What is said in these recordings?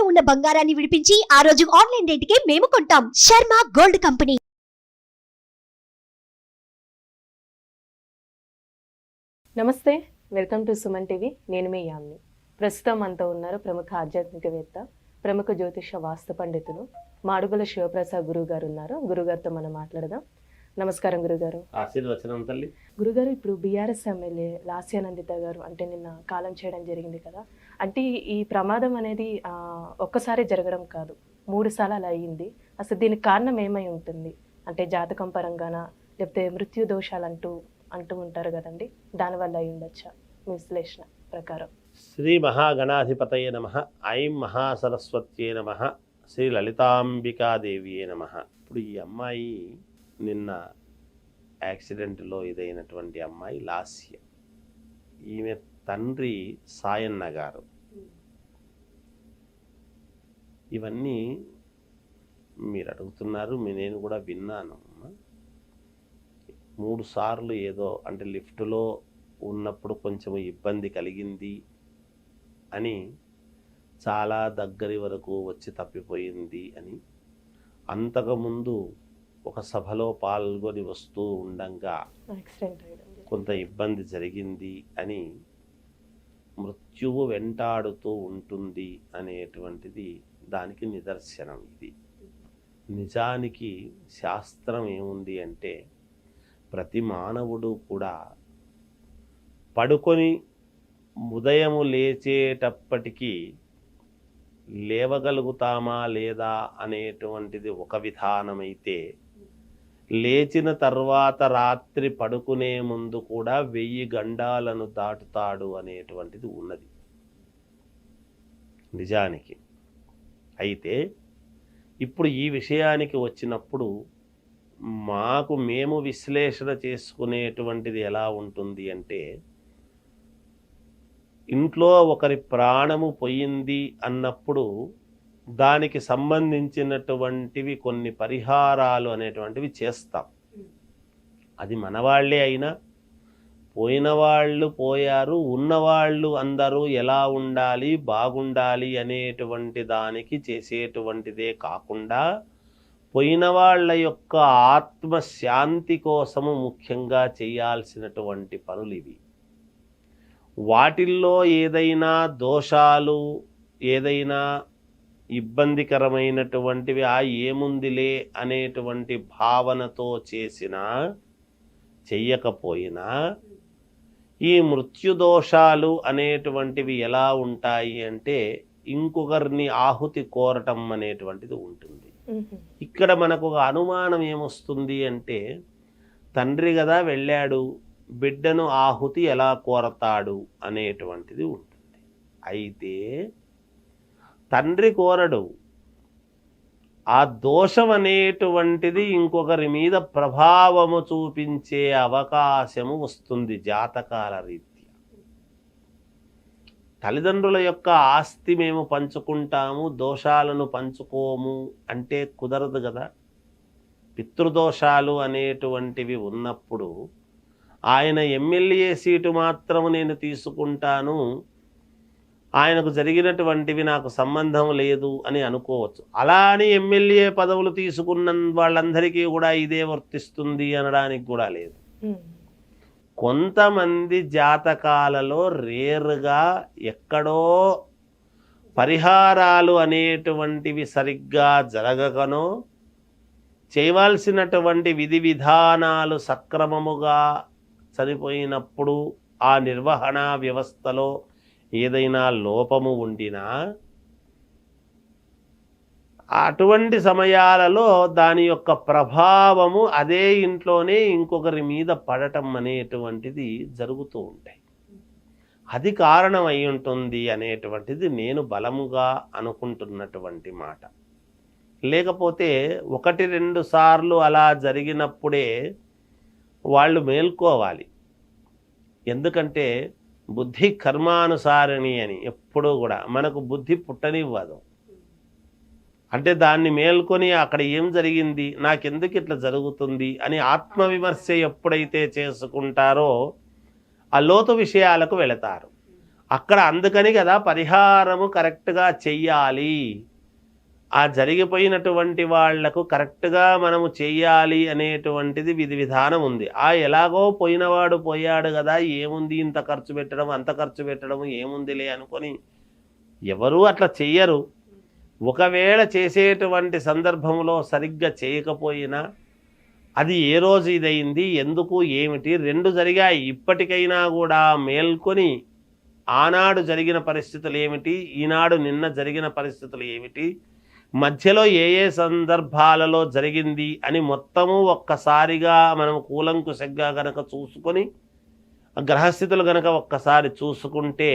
ఉన్న బంగారాన్ని విడిపించి ఆ రోజు ఆన్లైన్ రేటుకే మేము కొంటాం. Sharma gold company. నమస్తే, వెల్కమ్ టు సుమన్ టీవీ. నేను మీ యామ్ని. ప్రస్తుతం మనతో ఉన్నారు ప్రముఖ ఆధ్యాత్మికవేత్త, ప్రముఖ జ్యోతిష వాస్తు పండితులు మాడుగుల శివప్రసాద్ గురువు గారు ఉన్నారు. గురుగారితో మనం మాట్లాడదాం. నమస్కారం గురుగారు. ఆశీర్వచనం తల్లి. గురుగారు, ఇప్పుడు బీఆర్ఎస్ ఎమ్మెల్యే లాస్యానందిత గారు అంటే నిన్న కాలం చేయడం జరిగింది కదా. అంటే ఈ ప్రమాదం అనేది ఒక్కసారి జరగడం కాదు, 3 సార్లు అలా అయ్యింది. అసలు దీనికి కారణం ఏమై ఉంటుంది? అంటే జాతకం పరంగానా, లేకపోతే మృత్యు దోషాలు అంటూ ఉంటారు కదండి, దానివల్ల అయి ఉండొచ్చా? మీ విశ్లేషణ ప్రకారం. శ్రీ మహాగణాధిపతయే నమః. ఐం మహాసరస్వత్యే నమః. శ్రీ లలితాంబికాదేవియే నమః. ఇప్పుడు ఈ అమ్మాయి నిన్న యాక్సిడెంట్లో ఇదైనటువంటి అమ్మాయి లాస్య. ఈమె తండ్రి సాయన్న గారు. ఇవన్నీ మీరు అడుగుతున్నారు, నేను కూడా విన్నాను. 3 సార్లు ఏదో అంటే లిఫ్ట్లో ఉన్నప్పుడు కొంచెం ఇబ్బంది కలిగింది అని, చాలా దగ్గరి వరకు వచ్చి తప్పిపోయింది అని, అంతకుముందు ఒక సభలో పాల్గొని వస్తూ ఉండంగా కొంత ఇబ్బంది జరిగింది అని, మృత్యువు వెంటాడుతూ ఉంటుంది అనేటువంటిది దానికి నిదర్శనం. ఇది నిజానికి శాస్త్రం ఏముంది అంటే, ప్రతి మానవుడు కూడా పడుకొని ఉదయము లేచేటప్పటికీ లేవగలుగుతామా లేదా అనేటువంటిది ఒక విధానమైతే, లేచిన తర్వాత రాత్రి పడుకునే ముందు కూడా 1000 గండాలను దాటుతాడు అనేటువంటిది ఉన్నది నిజానికి. అయితే ఇప్పుడు ఈ విషయానికి వచ్చినప్పుడు మేము విశ్లేషణ చేసుకునేటువంటిది ఎలా ఉంటుంది అంటే, ఇంట్లో ఒకరి ప్రాణము పోయింది అన్నప్పుడు దానికి సంబంధించినటువంటివి కొన్ని పరిహారాలు అనేటువంటివి చేస్తాం. అది మనవాళ్లే అయినా, పోయిన వాళ్ళు పోయారు, ఉన్నవాళ్ళు అందరూ ఎలా ఉండాలి, బాగుండాలి అనేటువంటి దానికి చేసేటువంటిదే కాకుండా, పోయిన వాళ్ళ యొక్క ఆత్మశాంతి కోసము ముఖ్యంగా చేయాల్సినటువంటి పనులు ఇవి. వాటిల్లో ఏదైనా దోషాలు, ఏదైనా ఇబ్బందికరమైనటువంటివి ఏముందిలే అనేటువంటి భావనతో చేసినా చెయ్యకపోయినా, ఈ మృత్యుదోషాలు అనేటువంటివి ఎలా ఉంటాయి అంటే, ఇంకొకరిని ఆహుతి కోరటం అనేటువంటిది ఉంటుంది. ఇక్కడ మనకు ఒక అనుమానం ఏమొస్తుంది అంటే, తండ్రి కదా వెళ్ళాడు, బిడ్డను ఆహుతి ఎలా కోరతాడు అనేటువంటిది ఉంటుంది. అయితే తండ్రి కోరడు, ఆ దోషం అనేటువంటిది ఇంకొకరి మీద ప్రభావము చూపించే అవకాశము వస్తుంది జాతకాల రీత్యా. తల్లిదండ్రుల యొక్క ఆస్తి మేము పంచుకుంటాము, దోషాలను పంచుకోము అంటే కుదరదు కదా. పితృదోషాలు అనేటువంటివి ఉన్నప్పుడు ఆయన ఎమ్మెల్యే సీటు మాత్రము నేను తీసుకుంటాను, ఆయనకు జరిగినటువంటివి నాకు సంబంధం లేదు అని అనుకోవచ్చు. అలా అని ఎమ్మెల్యే పదవులు తీసుకున్న వాళ్ళందరికీ కూడా ఇదే వర్తిస్తుంది అనడానికి కూడా లేదు. కొంతమంది జాతకాలలో రేరుగా ఎక్కడో పరిహారాలు అనేటువంటివి సరిగ్గా జరగకనో, చేయవలసినటువంటి విధి విధానాలు సక్రమముగా చనిపోయినప్పుడు ఆ నిర్వహణ వ్యవస్థలో ఏదైనా లోపము ఉండినా, అటువంటి సమయాలలో దాని యొక్క ప్రభావము అదే ఇంట్లోనే ఇంకొకరి మీద పడటం అనేటువంటిది జరుగుతూ ఉంటాయి. అది కారణం అయి ఉంటుంది అనేటువంటిది నేను బలముగా అనుకుంటున్నటువంటి మాట. లేకపోతే 1-2 సార్లు అలా జరిగినప్పుడే వాళ్ళు మేల్కోవాలి. ఎందుకంటే బుద్ధి కర్మానుసారిణి అని ఎప్పుడూ కూడా మనకు బుద్ధి పుట్టనివ్వదు. అంటే దాన్ని మేల్కొని అక్కడ ఏం జరిగింది, నాకెందుకు ఇట్లా జరుగుతుంది అని ఆత్మవిమర్శ ఎప్పుడైతే చేసుకుంటారో ఆ లోతు విషయాలకు వెళతారు. అక్కడ అందుకని కదా పరిహారము కరెక్ట్గా చెయ్యాలి. ఆ జరిగిపోయినటువంటి వాళ్లకు కరెక్ట్గా మనము చెయ్యాలి అనేటువంటిది విధి విధానం ఉంది. ఎలాగో పోయినవాడు పోయాడు కదా, ఏముంది ఇంత ఖర్చు పెట్టడం అంత ఖర్చు పెట్టడం ఏముందిలే అనుకొని ఎవరూ అట్లా చెయ్యరు. ఒకవేళ చేసేటువంటి సందర్భంలో సరిగ్గా చేయకపోయినా అది ఏ రోజు ఇదయింది, ఎందుకు, ఏమిటి, రెండు జరిగాయి. ఇప్పటికైనా కూడా మేల్కొని ఆనాడు జరిగిన పరిస్థితులు ఏమిటి, ఈనాడు నిన్న జరిగిన పరిస్థితులు ఏమిటి, మధ్యలో ఏ ఏ సందర్భాలలో జరిగింది అని మొత్తము ఒక్కసారిగా మనం కూలంకుశంగా గనక చూసుకొని గ్రహస్థితులు గనక ఒక్కసారి చూసుకుంటే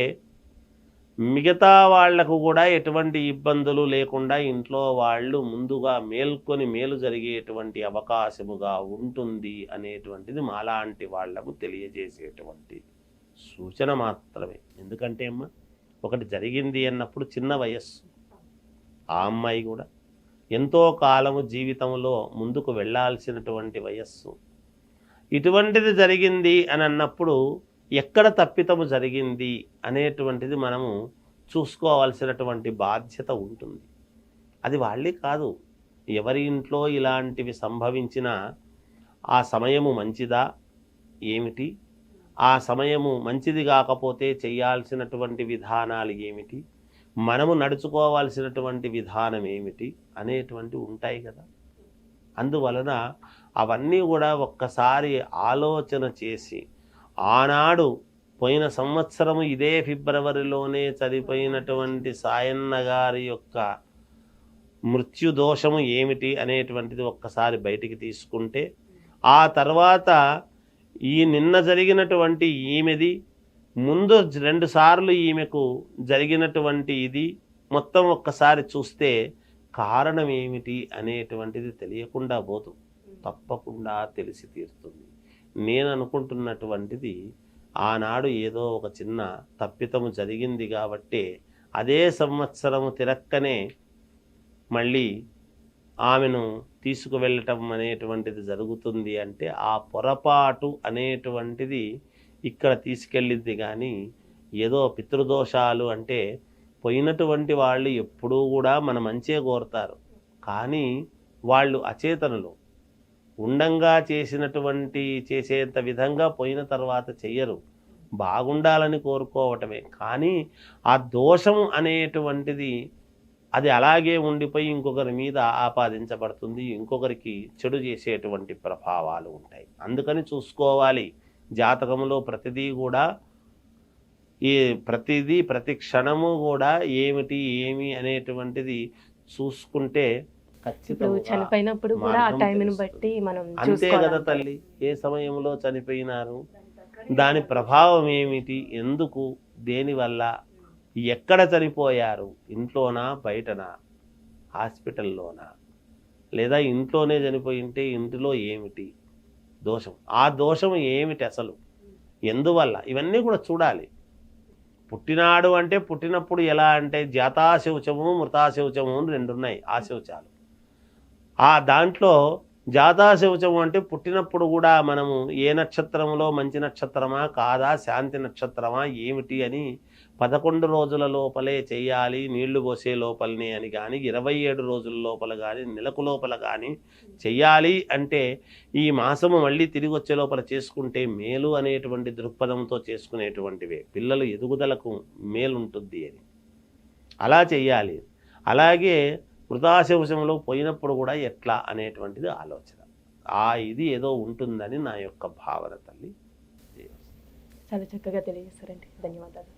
మిగతా వాళ్లకు కూడా ఎటువంటి ఇబ్బందులు లేకుండా ఇంట్లో వాళ్ళు ముందుగా మేల్కొని మేలు జరిగేటువంటి అవకాశముగా ఉంటుంది అనేటువంటిది మాలాంటి వాళ్లకు తెలియజేసేటువంటి సూచన మాత్రమే. ఎందుకంటే అమ్మ ఒకటి జరిగింది అన్నప్పుడు చిన్న వయస్సు, ఆ అమ్మాయి కూడా ఎంతో కాలము జీవితంలో ముందుకు వెళ్ళాల్సినటువంటి వయస్సు. ఇటువంటిది జరిగింది అని అన్నప్పుడు ఎక్కడ తప్పితము జరిగింది అనేటువంటిది మనము చూసుకోవాల్సినటువంటి బాధ్యత ఉంటుంది. అది వాళ్ళే కాదు, ఎవరి ఇంట్లో ఇలాంటివి సంభవించినా ఆ సమయము మంచిదా ఏమిటి, ఆ సమయము మంచిది కాకపోతే చేయాల్సినటువంటి విధానాలు ఏమిటి, మనము నడుచుకోవాల్సినటువంటి విధానం ఏమిటి అనేటువంటివి ఉంటాయి కదా. అందువలన అవన్నీ కూడా ఒక్కసారి ఆలోచన చేసి ఆనాడు పోయిన సంవత్సరము ఇదే ఫిబ్రవరిలోనే చనిపోయినటువంటి సాయన్న గారి యొక్క మృత్యుదోషము ఏమిటి అనేటువంటిది ఒక్కసారి బయటికి తీసుకుంటే, ఆ తర్వాత ఈ నిన్న జరిగినటువంటి ఈమెది ముందు 2 సార్లు ఈమెకు జరిగినటువంటి ఇది మొత్తం ఒక్కసారి చూస్తే కారణం ఏమిటి అనేటువంటిది తెలియకుండా పోదు, తప్పకుండా తెలిసి తీరుతుంది. నేను అనుకుంటున్నటువంటిది ఆనాడు ఏదో ఒక చిన్న తప్పితము జరిగింది కాబట్టి అదే సంవత్సరము తిరక్కనే మళ్ళీ ఆమెను తీసుకువెళ్ళటం అనేటువంటిది జరుగుతుంది అంటే ఆ పొరపాటు అనేటువంటిది ఇక్కడ తీసుకెళ్ళింది. కానీ ఏదో పితృదోషాలు అంటే పోయినటువంటి వాళ్ళు ఎప్పుడూ కూడా మన మంచే కోరుతారు, కానీ వాళ్ళు అచేతనులు, ఉండంగా చేసేంత విధంగా పోయిన తర్వాత చెయ్యరు, బాగుండాలని కోరుకోవటమే. కానీ ఆ దోషం అనేటువంటిది అది అలాగే ఉండిపోయి ఇంకొకరి మీద ఆపాదించబడుతుంది, ఇంకొకరికి చెడు చేసేటువంటి ప్రభావాలు ఉంటాయి. అందుకని చూసుకోవాలి జాతకంలో ప్రతిదీ కూడా, ప్రతి క్షణము కూడా ఏమి అనేటువంటిది చూసుకుంటే చనిపోయినప్పుడు కూడా ఆ టైంని బట్టి మనం అంతే కదా తల్లి, ఏ సమయంలో చనిపోయినారు, దాని ప్రభావం ఏమిటి, ఎందుకు, దేనివల్ల, ఎక్కడ చనిపోయారు, ఇంట్లోనా బయటనా, హాస్పిటల్లోనా, లేదా ఇంట్లోనే చనిపోయి ఉంటే ఇంటిలో ఏమిటి దోషం, ఆ దోషం ఏమిటి అసలు, ఎందువల్ల, ఇవన్నీ కూడా చూడాలి. పుట్టినాడు అంటే పుట్టినప్పుడు ఎలా అంటే జాతాశౌచము మృతాశౌచము అని 2 ఉన్నాయి ఆశౌచాలు. దాంట్లో జాతాశౌచము అంటే పుట్టినప్పుడు కూడా మనము ఏ నక్షత్రంలో మంచి నక్షత్రమా కాదా, శాంతి నక్షత్రమా ఏమిటి అని 11 రోజుల లోపలే చేయాలి, నీళ్లు పోసే లోపలనే అని కానీ 27 రోజుల లోపల కానీ నెలకు లోపల కానీ చెయ్యాలి. అంటే ఈ మాసము మళ్ళీ తిరిగి వచ్చే లోపల చేసుకుంటే మేలు అనేటువంటి దృక్పథంతో చేసుకునేటువంటివే, పిల్లలు ఎదుగుదలకు మేలుంటుంది అని అలా చెయ్యాలి. అలాగే వృతాశంలో పోయినప్పుడు కూడా ఎట్లా అనేటువంటిది ఆలోచన, ఇది ఏదో ఉంటుందని నా యొక్క భావన తల్లి. చాలా చక్కగా తెలియజేస్తారండి, ధన్యవాదాలు.